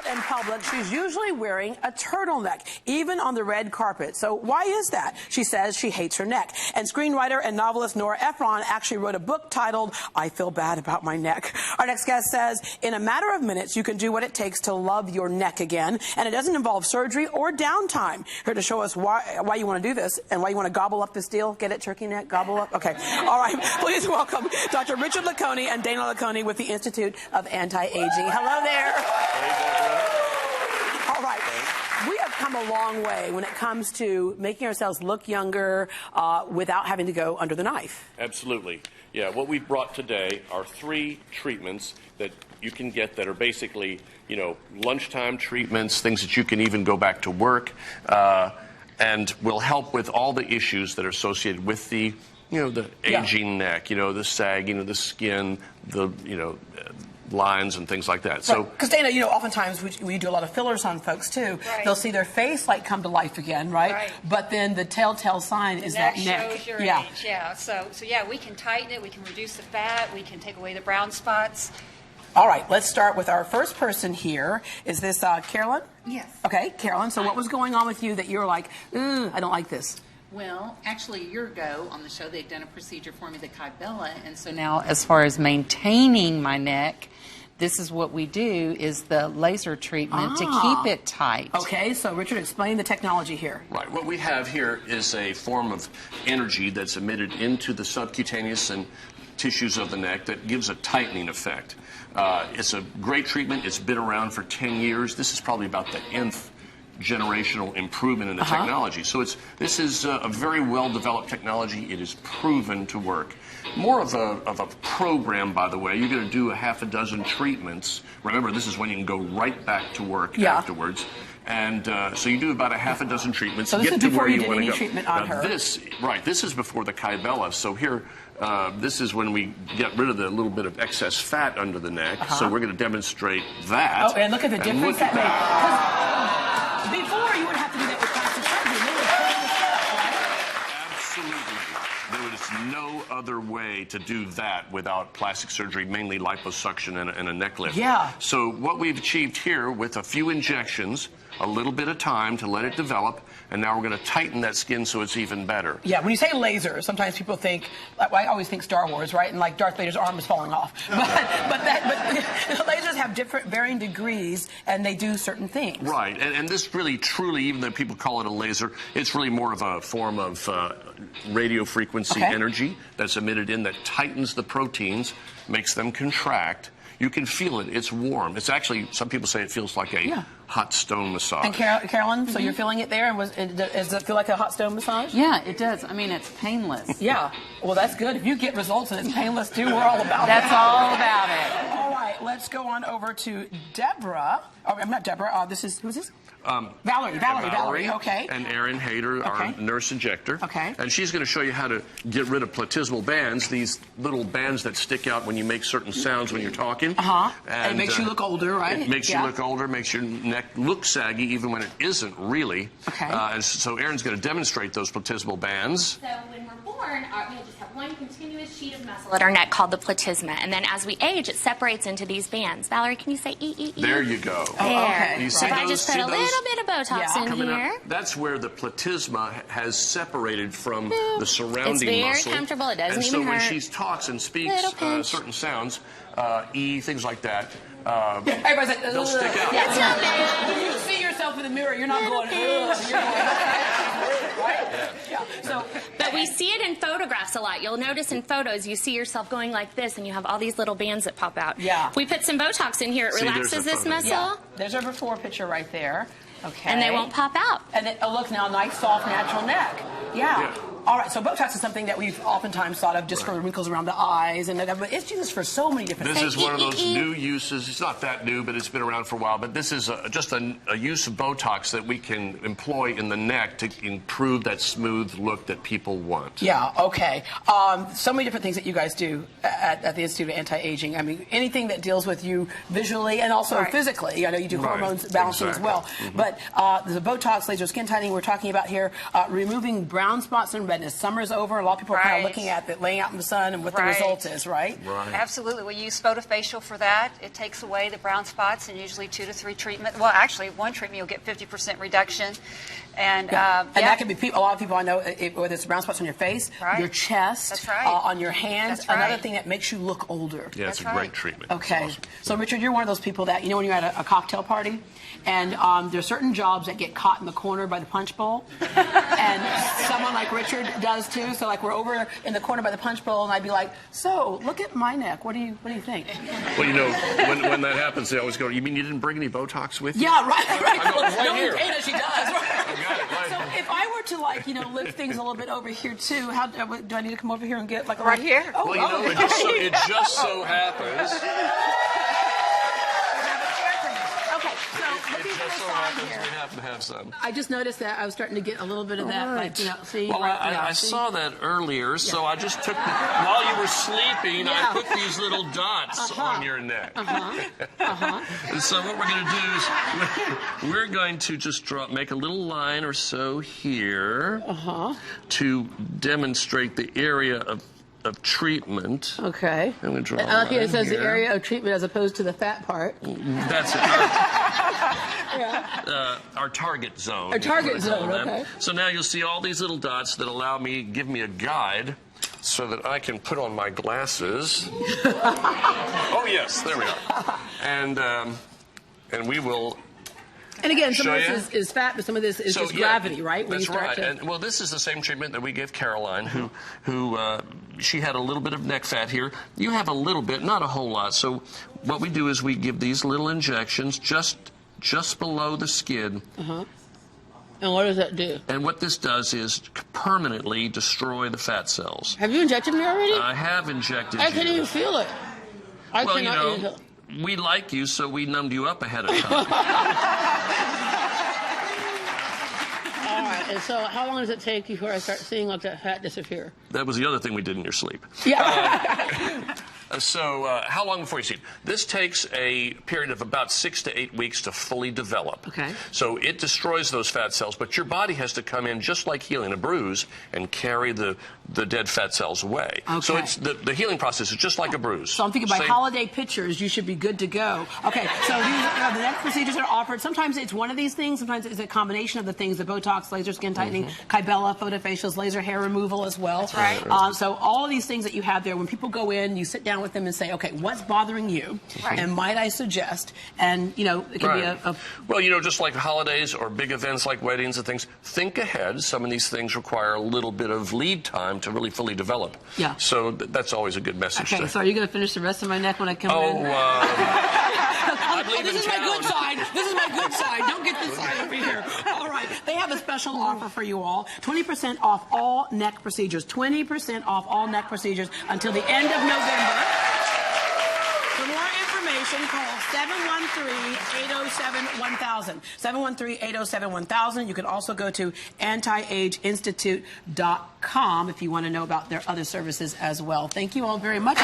out in public, she's usually wearing a turtleneck, even on the red carpet. So why is that? She says she hates her neck. And screenwriter and novelist Nora Ephron actually wrote a book titled, I Feel Bad About My Neck. Our next guest says, in a matter of minutes, you can do what it takes to love your neck again, and it doesn't involve surgery or downtime. Here to show us why you want to do this and why you want to gobble up this deal. Get it, turkey neck, gobble up? Okay. All right. Please welcome Dr. Richard Laconi and Dana Laconi with the Institute of Anti-Aging. Hello there. All right. We have come a long way when it comes to making ourselves look younger without having to go under the knife. Absolutely. Yeah, what we've brought today are 3 treatments that you can get that are basically, you know, lunchtime treatments, things that you can even go back to work, and will help with all the issues that are associated with the, you know, the aging neck, you know, the sag, you know, the skin, the, you know, lines and things like that. So, because Dana, you know, oftentimes we do a lot of fillers on folks too. Right. They'll see their face like come to life again, right? But then the telltale sign is that neck. Shows your age. Yeah. So yeah, we can tighten it. We can reduce the fat. We can take away the brown spots. All right, let's start with our first person here. Is this Carolyn? Yes. Okay, Carolyn. So what was going on with you that you're like, I don't like this? Well, actually, a year ago on the show, they'd done a procedure for me, the Kybella, and so now as far as maintaining my neck, this is what we do, is the laser treatment to keep it tight. Okay, so Richard, explain the technology here. Right, what we have here is a form of energy that's emitted into the subcutaneous and tissues of the neck that gives a tightening effect. It's a great treatment. It's been around for 10 years. This is probably about the nth generational improvement in the technology. So this is a very well-developed technology. It is proven to work. More of a program, by the way. You're going to do a half a dozen treatments. Remember, this is when you can go right back to work afterwards. And so you do about a half a dozen treatments. So this get is to before where you you did want to any go. treatment on her. This is before the Kybella. So here, this is when we get rid of the little bit of excess fat under the neck. So we're going to demonstrate that. Oh, and look at the difference that made. Before, you would have to do that with plastic surgery. Absolutely. There is no other way to do that without plastic surgery, mainly liposuction and a neck lift. Yeah. So what we've achieved here with a few injections, a little bit of time to let it develop, and now we're going to tighten that skin so it's even better. Yeah, when you say laser, sometimes people think, I always think Star Wars, right? And like Darth Vader's arm is falling off. But lasers have different varying degrees, and they do certain things. Right, and this really, truly, even though people call it a laser, it's really more of a form of radio frequency energy that's emitted in that tightens the proteins, makes them contract. You can feel it. It's warm. It's actually, some people say it feels like a hot stone massage. And Carolyn, so you're feeling it there? And does it feel like a hot stone massage? Yeah, it does. I mean, it's painless. Yeah. Well, that's good. If you get results and it's painless too, we're all about it. That's all about it. All right, let's go on over to Debra. Oh, I'm not Debra. Who's this? Valerie, okay. And Erin Hayter, our nurse injector. Okay. And she's going to show you how to get rid of platysmal bands, these little bands that stick out when you make certain sounds when you're talking. And it makes you look older, right? It makes you look older, makes your neck look saggy even when it isn't really. Okay. And so Erin's going to demonstrate those platysmal bands. So when we're born, we just have one continuous sheet of muscle at our neck called the platysma. And then as we age, it separates into these bands. Valerie, can you say E? There you go. There. You So see if I those? just put a little bit of Botox in here. That's where the platysma has separated from the surrounding muscle. It's very comfortable. It doesn't even hurt. And so when she talks and speaks certain sounds, E, things like that, everybody's like, they'll stick out. That's not bad. When you see yourself in the mirror, you're not going, you're going, right? So, but we see it in photographs a lot. You'll notice in photos, you see yourself going like this, and you have all these little bands that pop out. Yeah. We put some Botox in here. It relaxes this muscle. Yeah. There's a before picture right there. Okay. And they won't pop out. And then, look now, nice, soft, natural neck. Yeah. All right, so Botox is something that we've oftentimes thought of just for wrinkles around the eyes, and but it's used for so many different things. This is one of those new uses. It's not that new, but it's been around for a while. But this is just a use of Botox that we can employ in the neck to improve that smooth look that people want. Yeah, okay. So many different things that you guys do at the Institute of Anti-Aging. I mean, anything that deals with you visually and also physically. I know you do hormones balancing as well. But the Botox, laser skin tightening we're talking about here, removing brown spots and redness. Summer's over. A lot of people are kind of looking at laying out in the sun and what the result is, right? Right. Absolutely. We use Photofacial for that. It takes away the brown spots in usually 2 to 3 treatments. Well, actually, one treatment you'll get 50% reduction. And that can be a lot of people I know, whether it's brown spots on your face, your chest, on your hands. Another thing that makes you look older. Yeah, it's a great treatment. Okay. So, Richard, you're one of those people that, you know, when you're at a cocktail party, and there's certain jobs that get caught in the corner by the punch bowl, and someone like Richard does too. So, like, we're over in the corner by the punch bowl, and I'd be like, "So, look at my neck. What do you think?" Well, you know, when that happens, they always go, "You mean you didn't bring any Botox with you?" Yeah, right. I go, right no here. data, she does. Right. Got it, right. So, if I were to, like, you know, lift things a little bit over here too, how do I need to come over here and get like a right here? Oh, well, you know, it just so happens. We happen to have some. I just noticed that I was starting to get a little bit of that, like, you know, see? Well, I saw that earlier, so I just took, while you were sleeping, I put these little dots on your neck. And so what we're going to do is we're going to just make a little line or so here to demonstrate the area of treatment. Okay. I'm going to draw I like it says here. the area of treatment as opposed to the fat part. That's it. Our target zone. Our target zone, okay. So now you'll see all these little dots that give me a guide so that I can put on my glasses. Oh, yes, there we are. And we will... And again, some of this is fat, but some of this is just gravity, right? That's right. And, well, this is the same treatment that we gave Caroline, who she had a little bit of neck fat here. You have a little bit, not a whole lot. So what we do is we give these little injections just below the skin. And what does that do? And what this does is permanently destroy the fat cells. Have you injected me already? I have injected you. I can't even feel it. Well, you know, we like you, so we numbed you up ahead of time. All right, and so how long does it take before I start seeing like that fat disappear? That was the other thing we did in your sleep. Yeah. So how long before you sleep? This takes a period of about 6 to 8 weeks to fully develop. Okay. So it destroys those fat cells, but your body has to come in just like healing a bruise and carry the dead fat cells away. Okay. So it's the healing process is just like a bruise. So I'm thinking by holiday pictures, you should be good to go. Okay, so these the next procedures are offered. Sometimes it's one of these things. Sometimes it's a combination of the things, the Botox, laser skin tightening, Kybella, Photofacials, laser hair removal as well. That's right. So all of these things that you have there, when people go in, you sit down with them and say, okay, what's bothering you? Right. And might I suggest? And, you know, it can be a... Well, you know, just like holidays or big events like weddings and things, think ahead. Some of these things require a little bit of lead time to really fully develop. Yeah. So that's always a good message. Okay, so are you going to finish the rest of my neck when I come in? This is my good side. This is my good side. Don't get this side over here. All right. They have a special offer for you all. 20% off all neck procedures. 20% off all neck procedures until the end of November. For more information, call 713-807-1000. 713-807-1000. You can also go to antiageinstitute.com if you want to know about their other services as well. Thank you all very much.